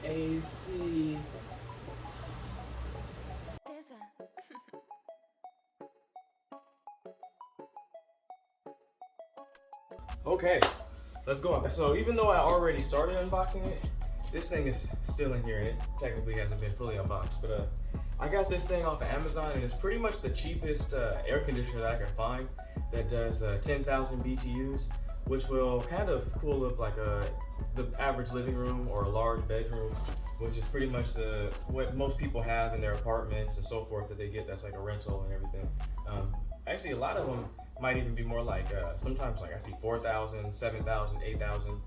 AC. Okay, let's go. So even though I already started unboxing it, this thing is still in here. It technically hasn't been fully unboxed, but I got this thing off of Amazon, and it's pretty much the cheapest air conditioner that I can find that does 10,000 BTUs, which will kind of cool up like the average living room or a large bedroom, which is pretty much what most people have in their apartments and so forth that they get. That's like a rental and everything. Actually, a lot of them might even be more like, sometimes like I see 4,000, 7,000, 8,000.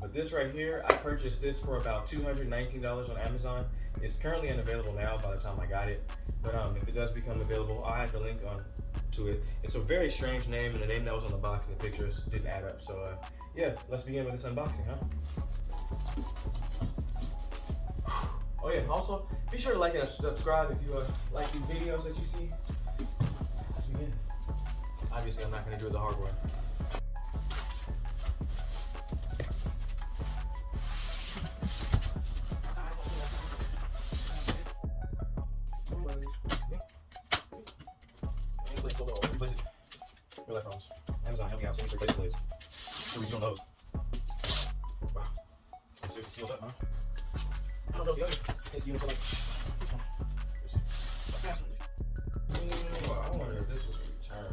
But this right here, I purchased this for about $219 on Amazon. It's currently unavailable now by the time I got it. But if it does become available, I'll add the link to it. It's a very strange name, and the name that was on the box and the pictures didn't add up. So yeah, let's begin with this unboxing, huh? Oh yeah, also, be sure to like and subscribe if you like these videos that you see. Let's begin. Obviously, I'm not going to do it the hard way. Replace it. Real life problems. Amazon, help me out. Send me 3 replace blades. So we don't those. Wow. It's seriously sealed up, huh? I don't know the other. Can't see until like this one. Fast one. I wonder if this was a return.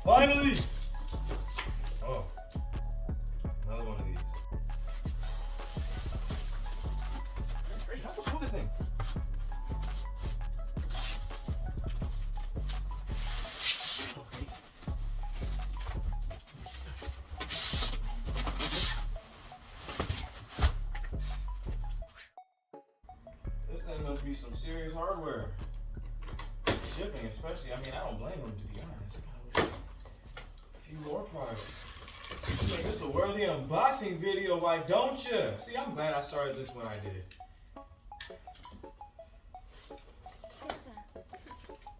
Finally! Oh, another one of these. How do I pull this thing? This thing must be some serious hardware. Shipping, especially. I mean, I don't blame them, to be honest. A few more products. Hey, this is a worthy unboxing video, why don't you? See, I'm glad I started this when I did.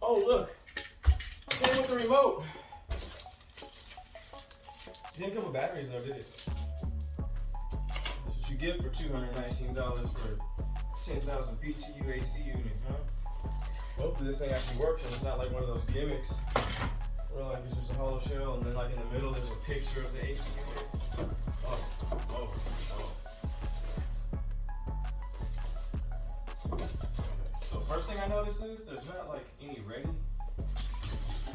Oh, look. Came with the remote. Didn't come with batteries though, did it? That's what you get for $219 for 10,000 BTU AC unit, huh? Hopefully this thing actually works and it's not like one of those gimmicks where like it's just a hollow shell and then like in the middle there's a picture of the AC unit. Oh. So first thing I noticed is there's not like any ready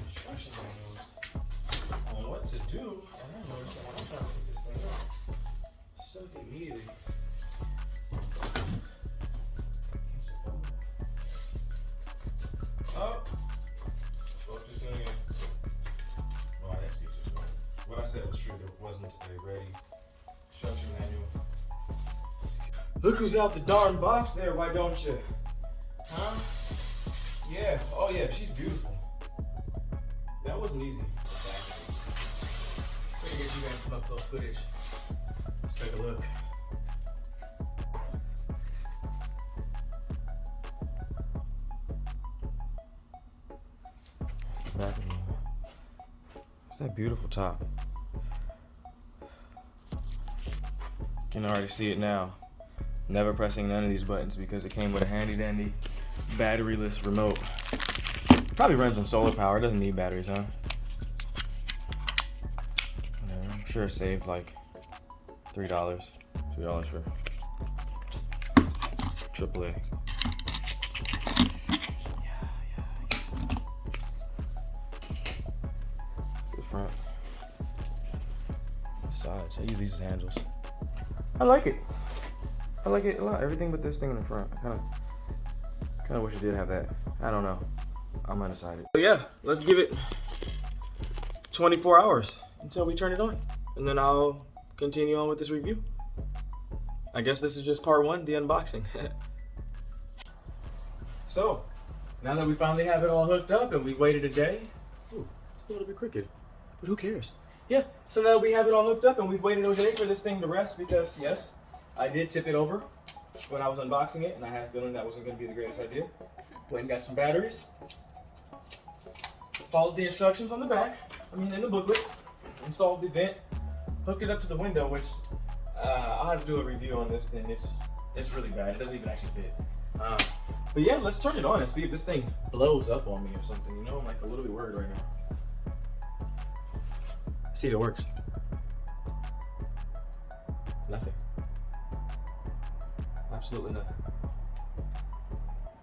instruction manuals on what to do. And I noticed that when I'm trying to pick this thing up, stuff immediately. Oh, focus in. No, I actually just went. What I said was true. There wasn't a ready instruction manual. Look who's out the darn box there. Why don't you? Huh? Yeah. Oh yeah. She's beautiful. That wasn't easy. Let me get you guys some up close footage. Let's take a look. Back of me. It's that beautiful top. Can already see it now. Never pressing none of these buttons because it came with a handy dandy batteryless remote. Probably runs on solar power. It doesn't need batteries, huh? Whatever. I'm sure it saved like $3 for AAA. Front, sides. I use these as handles. I like it. I like it a lot. Everything but this thing in the front. I kind of wish it did have that. I don't know. I'm undecided. But yeah, let's give it 24 hours until we turn it on, and then I'll continue on with this review. I guess this is just part 1, the unboxing. So, now that we finally have it all hooked up and we waited a day. Ooh, it's a little bit crooked. But who cares? Yeah, so now we have it all hooked up and we've waited a day for this thing to rest because, yes, I did tip it over. when I was unboxing it, and I had a feeling that wasn't going to be the greatest idea. Went and got some batteries. Followed the instructions on the back, in the booklet. Installed the vent, hooked it up to the window, which I'll have to do a review on this thing. It's really bad. It doesn't even actually fit. But yeah, let's turn it on and see if this thing blows up on me or something. You know, I'm like a little bit worried right now. See if it works. Nothing. Absolutely nothing.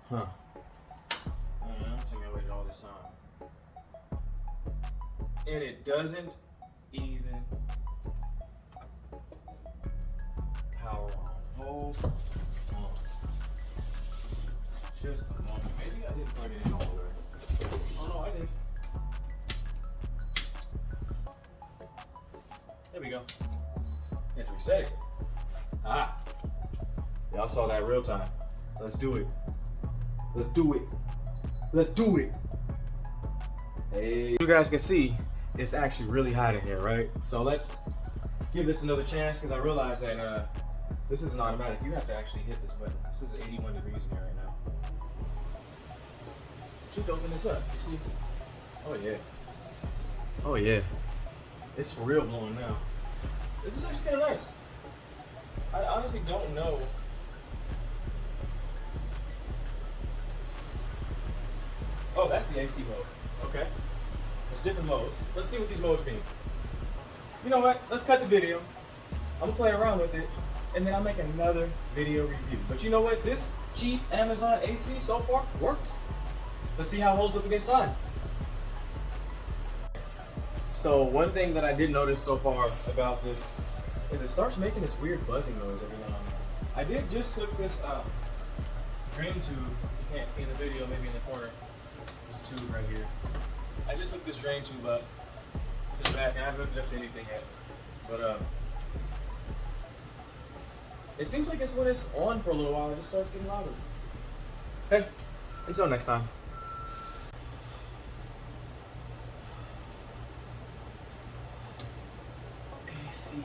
Huh. I'm taking I waited all this time. And it doesn't even power on. Hold on. Just a moment. Maybe I didn't plug it in all the way. Oh no, I did. There we go. Had to reset it. Ah. Y'all saw that real time. Let's do it. Let's do it. Let's do it. Hey. You guys can see it's actually really hot in here, right? So let's give this another chance because I realize that this isn't automatic. You have to actually hit this button. This is 81 degrees in here right now. Should open this up. You see? Oh yeah. Oh yeah. It's for real blowing now. This is actually kind of nice. I honestly don't know. Oh, that's the AC mode. Okay. There's different modes. Let's see what these modes mean. You know what? Let's cut the video. I'm gonna play around with it, and then I'll make another video review. But you know what? This cheap Amazon AC so far works. Let's see how it holds up against time. So one thing that I did notice so far about this is it starts making this weird buzzing noise every now and then. I did just hook this drain tube. You can't see in the video, maybe in the corner. There's a tube right here. I just hooked this drain tube up to the back, and I haven't hooked it up to anything yet. But it seems like it's when it's on for a little while, it just starts getting louder. Hey, until next time. AC.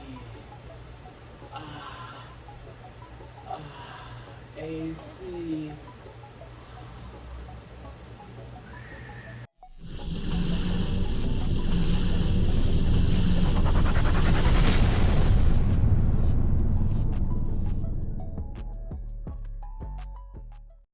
AC.